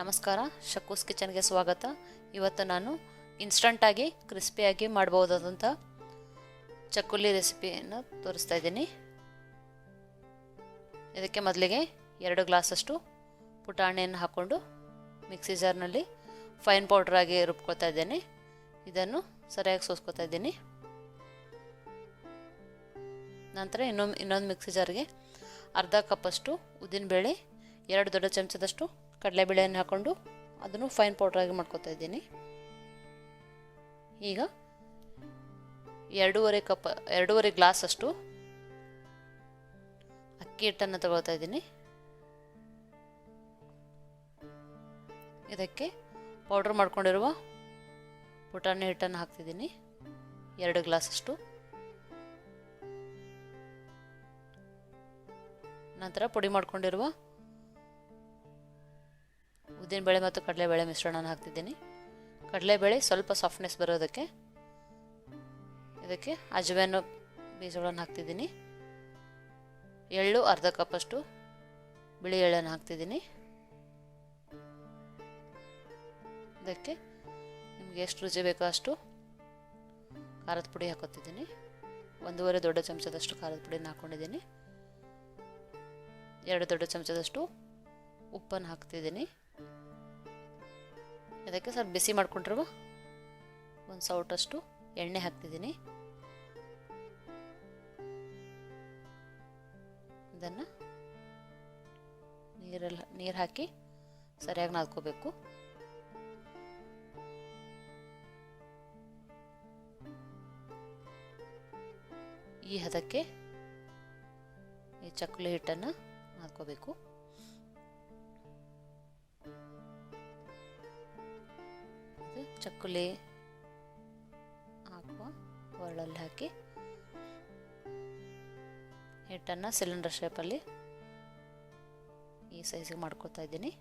ನಮಸ್ಕಾರ, ಶಕ್ಕೂಸ್ ಕಿಚನ್ಗೆ ಸ್ವಾಗತ. ಇವತ್ತು ನಾನು ಇನ್ಸ್ಟಂಟಾಗಿ ಕ್ರಿಸ್ಪಿಯಾಗಿ ಮಾಡಬಹುದಾದಂಥ ಚಕ್ಕುಲಿ ರೆಸಿಪಿಯನ್ನು ತೋರಿಸ್ತಾ ಇದ್ದೀನಿ. ಇದಕ್ಕೆ ಮೊದಲಿಗೆ 2 ಗ್ಲಾಸಷ್ಟು ಪುಟಾಣಿಯನ್ನು ಹಾಕ್ಕೊಂಡು ಮಿಕ್ಸಿ ಜಾರ್ನಲ್ಲಿ ಫೈನ್ ಪೌಡರ್ ಆಗಿ ರುಬ್ಕೊತಾ ಇದ್ದೇನೆ. ಇದನ್ನು ಸರಿಯಾಗಿ ಸೋಸ್ಕೊತಾ ಇದ್ದೀನಿ. ನಂತರ ಇನ್ನೊಂದು ಮಿಕ್ಸಿ ಜಾರ್ಗೆ ಅರ್ಧ ಕಪ್ಪಷ್ಟು ಉದ್ದಿನಬೇಳೆ, 2 ದೊಡ್ಡ ಚಮಚದಷ್ಟು ಕಡಲೆಬೇಳೆಯನ್ನು ಹಾಕ್ಕೊಂಡು ಅದನ್ನು ಫೈನ್ ಪೌಡರ್ ಆಗಿ ಮಾಡ್ಕೊತಾ ಇದ್ದೀನಿ. ಈಗ 2.5 ಗ್ಲಾಸ್ ಅಷ್ಟು ಅಕ್ಕಿ ಹಿಟ್ಟನ್ನು ತಗೊಳ್ತಾ ಇದ್ದೀನಿ. ಇದಕ್ಕೆ ಪೌಡರ್ ಮಾಡ್ಕೊಂಡಿರುವ ಪುಟಾಣಿ ಹಿಟ್ಟನ್ನು ಹಾಕ್ತಿದ್ದೀನಿ, 2 ಗ್ಲಾಸ್ ಅಷ್ಟು. ನಂತರ ಪುಡಿ ಮಾಡ್ಕೊಂಡಿರುವ ಉದ್ದಿನಬೇಳೆ ಮತ್ತು ಕಡಲೆಬೇಳೆ ಮಿಶ್ರಣನ ಹಾಕ್ತಿದ್ದೀನಿ. ಕಡಲೆಬೇಳೆ ಸ್ವಲ್ಪ ಸಾಫ್ಟ್ನೆಸ್ ಬರೋದಕ್ಕೆ ಇದಕ್ಕೆ ಅಜವಾಯಿನ ಬೀಜಗಳನ್ನು ಹಾಕ್ತಿದ್ದೀನಿ. ಎಳ್ಳು ಅರ್ಧ ಕಪ್ಪಷ್ಟು ಬಿಳಿ ಎಳ್ಳನ್ನು ಹಾಕ್ತಿದ್ದೀನಿ. ಇದಕ್ಕೆ ನಿಮಗೆ ಎಷ್ಟು ರುಚಿ ಬೇಕೋ ಅಷ್ಟು ಖಾರದ ಪುಡಿ ಹಾಕೋತಿದ್ದೀನಿ. 1.5 ದೊಡ್ಡ ಚಮಚದಷ್ಟು ಖಾರದ ಪುಡಿನ ಹಾಕ್ಕೊಂಡಿದ್ದೀನಿ. 2 ದೊಡ್ಡ ಚಮಚದಷ್ಟು ಉಪ್ಪನ್ನು ಹಾಕ್ತಿದ್ದೀನಿ. ಇದಕ್ಕೆ ಸ್ವಲ್ಪ ಬಿಸಿ ಮಾಡ್ಕೊಂಡಿರುವ 1 ಸೌಟಷ್ಟು ಎಣ್ಣೆ ಹಾಕ್ತಿದ್ದೀನಿ. ಇದನ್ನು ನೀರು ಹಾಕಿ ಸರಿಯಾಗಿ ನಾದ್ಕೋಬೇಕು. ಈ ಹದಕ್ಕೆ ಈ ಚಕ್ಕುಲಿ ಹಿಟ್ಟನ್ನು ನಾದ್ಕೋಬೇಕು. ಚಕ್ಕುಲಿ ಹಾಕುವ ಒರಳಲ್ಲಿ ಹಾಕಿ ಹಿಟ್ಟನ್ನು ಸಿಲಿಂಡರ್ ಶೇಪಲ್ಲಿ ಈ ಸೈಜಿಗೆ ಮಾಡ್ಕೊತಾ ಇದ್ದೀನಿ.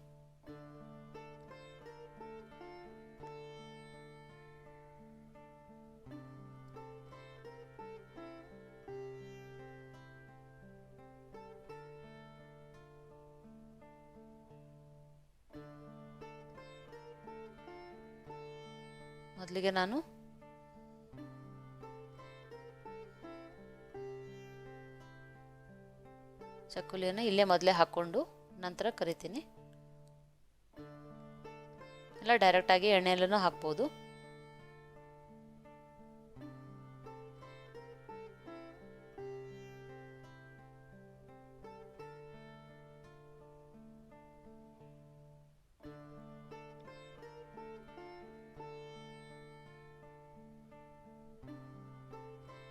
ಮೊದಲಿಗೆ ನಾನು ಚಕ್ಕುಲಿಯನ್ನು ಇಲ್ಲೇ ಮೊದಲೇ ಹಾಕ್ಕೊಂಡು ನಂತರ ಕರಿತೀನಿ. ಇಲ್ಲ ಡೈರೆಕ್ಟಾಗಿ ಎಣ್ಣೆಯಲ್ಲೂ ಹಾಕ್ಬೋದು.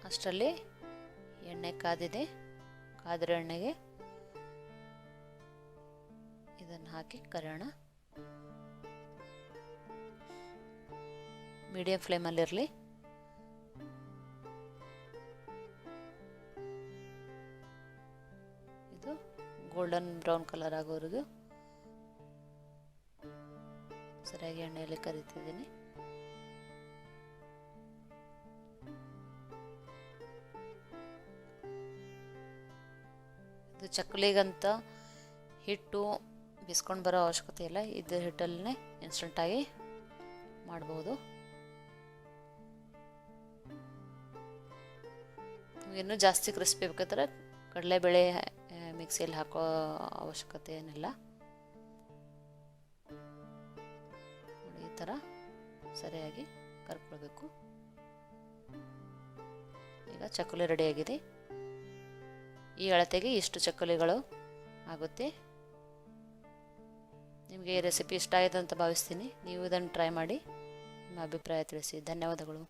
ಅಷ್ಟರಲ್ಲಿ ಎಣ್ಣೆ ಕಾದಿದೆ. ಕಾದಿರೋ ಎಣ್ಣೆಗೆ ಇದನ್ನು ಹಾಕಿ ಕರಿಯೋಣ. ಮೀಡಿಯಂ ಫ್ಲೇಮಲ್ಲಿರಲಿ. ಇದು ಗೋಲ್ಡನ್ ಬ್ರೌನ್ ಕಲರ್ ಆಗೋವರೆಗೂ ಸರಿಯಾಗಿ ಎಣ್ಣೆಯಲ್ಲಿ ಕರಿತಿದ್ದೀನಿ. ಇದು ಚಕ್ಕುಲಿಗಂತ ಹಿಟ್ಟು ಬಿಸ್ಕೊಂಡು ಬರೋ ಅವಶ್ಯಕತೆ ಇಲ್ಲ. ಇದು ಹಿಟ್ಟಲ್ಲೇ ಇನ್ಸ್ಟಂಟಾಗಿ ಮಾಡ್ಬೋದು. ಇನ್ನೂ ಜಾಸ್ತಿ ಕ್ರಿಸ್ಪಿ ಬೇಕಾದ್ರೆ ಕಡಲೆಬೇಳೆ ಮಿಕ್ಸಿಯಲ್ಲಿ ಹಾಕೋ ಅವಶ್ಯಕತೆ ಏನಿಲ್ಲ. ಈ ಥರ ಸರಿಯಾಗಿ ಕರ್ಕೊಳ್ಬೇಕು. ಈಗ ಚಕ್ಕುಲಿ ರೆಡಿಯಾಗಿದೆ. ಈ ಅಳತೆಗೆ ಇಷ್ಟು ಚಕ್ಕುಲಿಗಳು ಆಗುತ್ತೆ. ನಿಮಗೆ ಈ ರೆಸಿಪಿ ಇಷ್ಟ ಆಯಿತು ಅಂತ ಭಾವಿಸ್ತೀನಿ. ನೀವು ಇದನ್ನು ಟ್ರೈ ಮಾಡಿ ನಿಮ್ಮ ಅಭಿಪ್ರಾಯ ತಿಳಿಸಿ. ಧನ್ಯವಾದಗಳು.